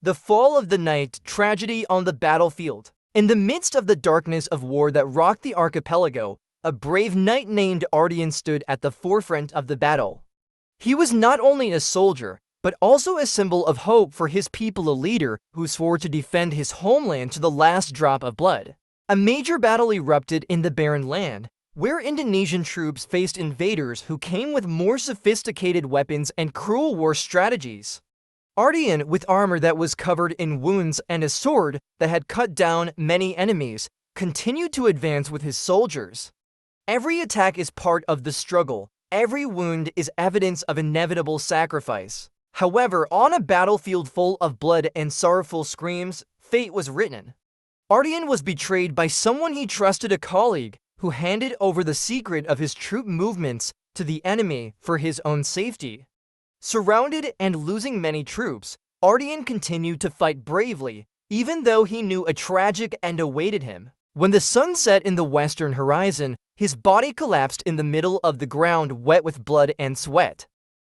The fall of the night, tragedy on the battlefield. In the midst of the darkness of war that rocked the archipelago, a brave knight named Ardian stood at the forefront of the battle. He was not only a soldier, but also a symbol of hope for his people, a leader who swore to defend his homeland to the last drop of blood. A major battle erupted in the Barren Land, where Indonesian troops faced invaders who came with more sophisticated weapons and cruel war strategies. Ardian, with armor that was covered in wounds and a sword that had cut down many enemies, continued to advance with his soldiers. Every attack is part of the struggle. Every wound is evidence of inevitable sacrifice. However, on a battlefield full of blood and sorrowful screams, fate was written. Ardian was betrayed by someone he trusted, a colleague, who handed over the secret of his troop movements to the enemy for his own safety. Surrounded and losing many troops, Ardian continued to fight bravely, even though he knew a tragic end awaited him. When the sun set in the western horizon, his body collapsed in the middle of the ground, wet with blood and sweat.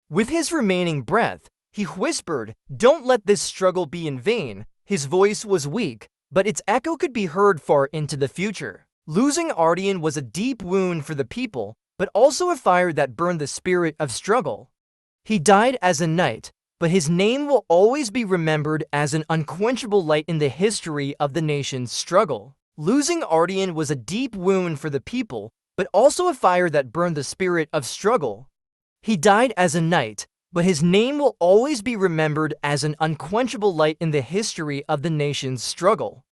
With his remaining breath, he whispered, "Don't let this struggle be in vain." His voice was weak, but its echo could be heard far into the future. Losing Ardian was a deep wound for the people, but also a fire that burned the spirit of struggle. He died as a knight, but his name will always be remembered as an unquenchable light in the history of the nation's struggle. Losing Ardian was a deep wound for the people, but also a fire that burned the spirit of struggle. He died as a knight, but his name will always be remembered as an unquenchable light in the history of the nation's struggle.